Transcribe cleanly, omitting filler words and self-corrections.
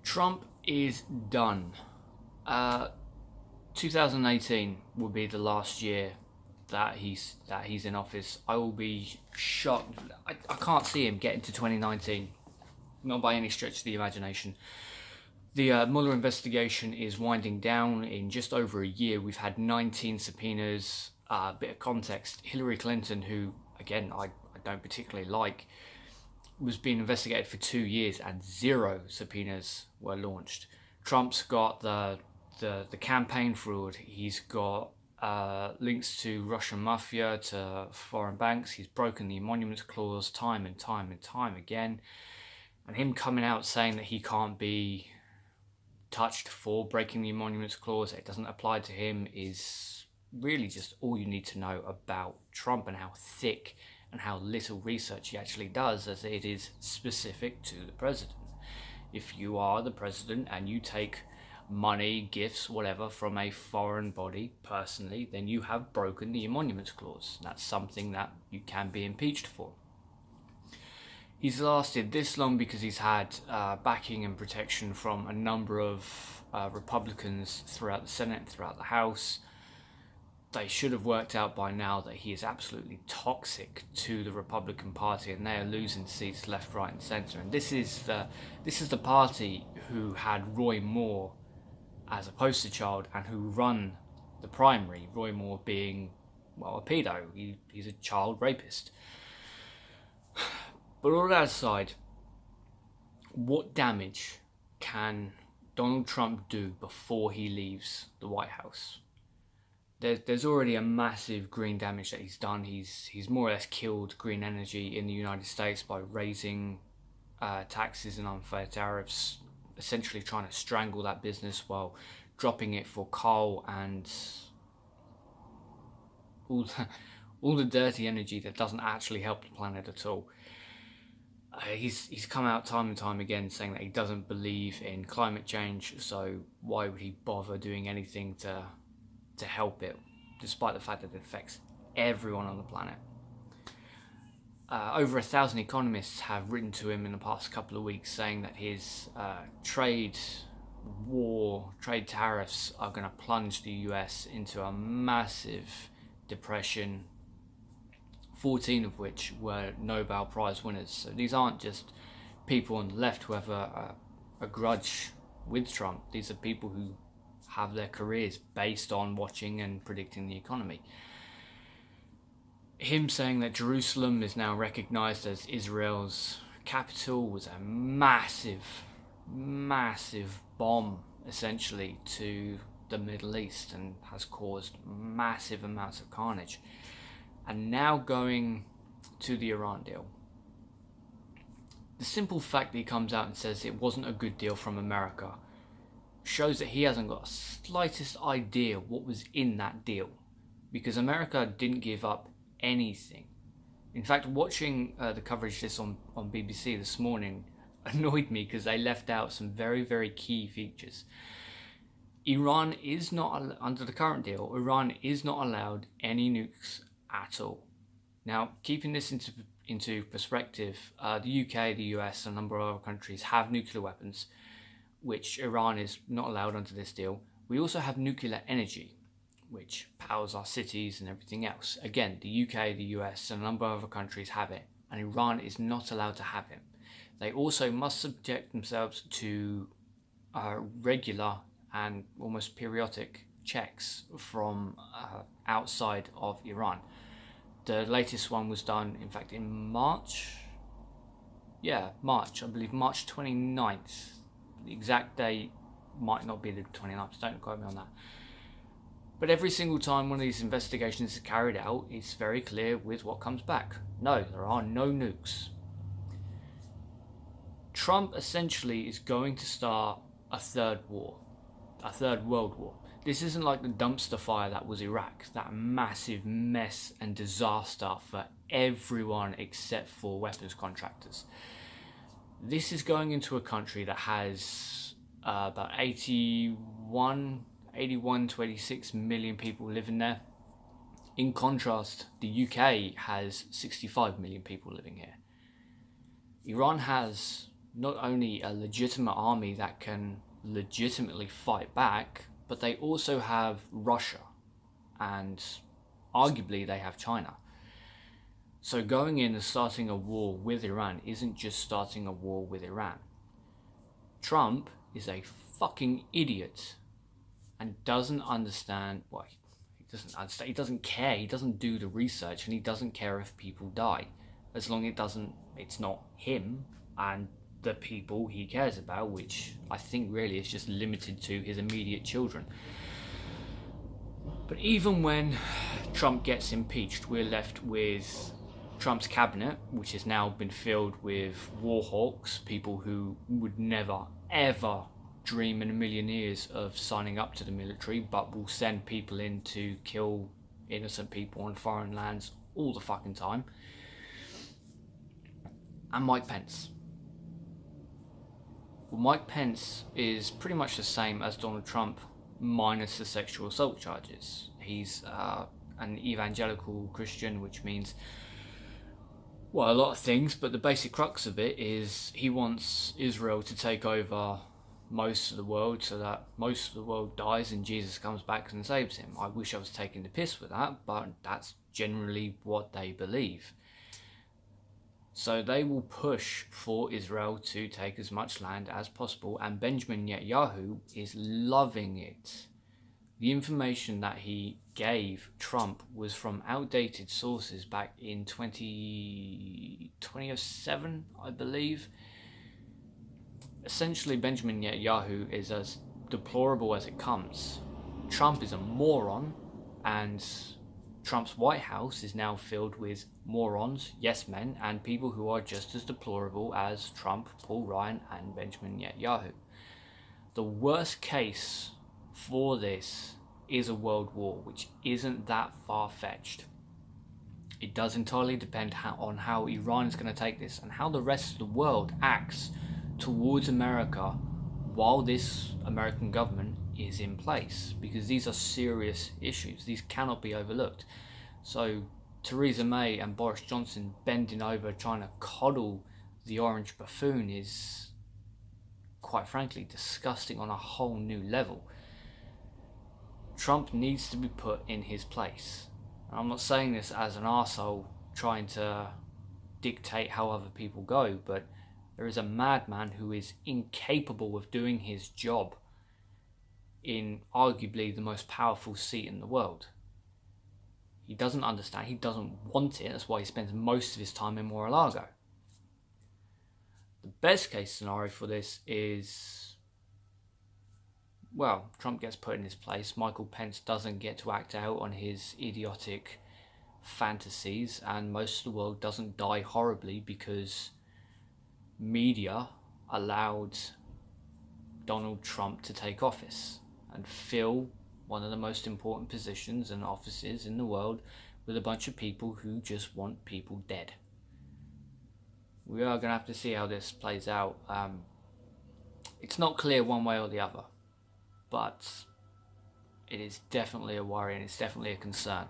Trump is done. 2018 will be the last year that he's in office. I will be shocked. I can't see him getting to 2019, not by any stretch of the imagination. The Muller investigation is winding down. In just over a year, we've had 19 subpoenas. A bit of context: Hillary Clinton, who again I don't particularly like, was being investigated for 2 years and 0 subpoenas were launched. Trump's got the campaign fraud. He's got links to Russian mafia, to foreign banks. He's broken the emoluments clause time and time again. And him coming out saying that he can't be touched for breaking the emoluments clause, it doesn't apply to him, is really just all you need to know about Trump and how thick and how little research he actually does, as it is specific to the president. If you are the president and you take money, gifts, whatever, from a foreign body personally, then you have broken the emoluments clause. That's something that you can be impeached for. He's lasted this long because he's had backing and protection from a number of Republicans throughout the Senate and throughout the House. They should have worked out by now that he is absolutely toxic to the Republican Party, and they are losing seats left, right, and centre. And this is the party who had Roy Moore as a poster child and who run the primary. Roy Moore being, well, a pedo. He's a child rapist. But all that aside, what damage can Donald Trump do before he leaves the White House? There's already a massive green damage that he's done. He's more or less killed green energy in the United States by raising taxes and unfair tariffs, essentially trying to strangle that business while dropping it for coal and all the dirty energy that doesn't actually help the planet at all. He's come out time and time again saying that he doesn't believe in climate change, so why would he bother doing anything to help it, despite the fact that it affects everyone on the planet. Over 1,000 economists have written to him in the past couple of weeks saying that his trade tariffs are going to plunge the US into a massive depression, 14 of which were Nobel Prize winners. So these aren't just people on the left who have a grudge with Trump. These are people who have their careers based on watching and predicting the economy. Him saying that Jerusalem is now recognized as Israel's capital was a massive bomb, essentially, to the Middle East and has caused massive amounts of carnage. And now going to the Iran deal. The simple fact that he comes out and says it wasn't a good deal from America shows that he hasn't got a slightest idea what was in that deal, because America didn't give up anything. In fact, watching the coverage of this on BBC this morning annoyed me because they left out some very, very key features. Iran is not, under the current deal, Iran is not allowed any nukes at all. Now, keeping this into perspective, the UK, the US, and a number of other countries have nuclear weapons, which Iran is not allowed under this deal. We also have nuclear energy, which powers our cities and everything else. Again, the UK, the US, and a number of other countries have it, and Iran is not allowed to have it. They also must subject themselves to regular and almost periodic checks from outside of Iran. The latest one was done, in fact, in March. March, I believe, March 29th. The exact date might not be the 29th, don't quote me on that. But every single time one of these investigations is carried out, it's very clear with what comes back. No, there are no nukes. Trump essentially is going to start a third world war. This isn't like the dumpster fire that was Iraq, that massive mess and disaster for everyone except for weapons contractors. This is going into a country that has about 81 to 86 million people living there. In contrast, the UK has 65 million people living here. Iran has not only a legitimate army that can legitimately fight back, but they also have Russia, and arguably they have China. So going in and starting a war with Iran isn't just starting a war with Iran. Trump is a fucking idiot and doesn't understand, well, he doesn't understand, he doesn't care, he doesn't do the research, and he doesn't care if people die, as long as it's not him and the people he cares about, which I think really is just limited to his immediate children. But even when Trump gets impeached, we're left with Trump's cabinet, which has now been filled with war hawks, people who would never, ever dream in a million years of signing up to the military, but will send people in to kill innocent people on foreign lands all the fucking time. And Mike Pence. Well, Mike Pence is pretty much the same as Donald Trump, minus the sexual assault charges. He's an evangelical Christian, which means, well, a lot of things, but the basic crux of it is he wants Israel to take over most of the world so that most of the world dies and Jesus comes back and saves him. I wish I was taking the piss with that, but that's generally what they believe. So they will push for Israel to take as much land as possible, and Benjamin Netanyahu is loving it. The information that he gave Trump was from outdated sources back in 2007, I believe. Essentially, Benjamin Netanyahu is as deplorable as it comes. Trump is a moron, and Trump's White House is now filled with morons, yes men, and people who are just as deplorable as Trump, Paul Ryan, and Benjamin Netanyahu. The worst case for this is a world war, which isn't that far-fetched. It does entirely depend on how Iran is going to take this and how the rest of the world acts towards America while this American government is in place, because these are serious issues. These cannot be overlooked. So Theresa May and Boris Johnson bending over trying to coddle the orange buffoon is, quite frankly, disgusting on a whole new level. Trump needs to be put in his place. And I'm not saying this as an arsehole trying to dictate how other people go, but there is a madman who is incapable of doing his job in arguably the most powerful seat in the world. He doesn't understand, he doesn't want it, that's why he spends most of his time in Mar-a-Lago. The best case scenario for this is, well, Trump gets put in his place, Michael Pence doesn't get to act out on his idiotic fantasies, and most of the world doesn't die horribly because media allowed Donald Trump to take office and fill one of the most important positions and offices in the world with a bunch of people who just want people dead. We are going to have to see how this plays out. It's not clear one way or the other, but it is definitely a worry and it's definitely a concern.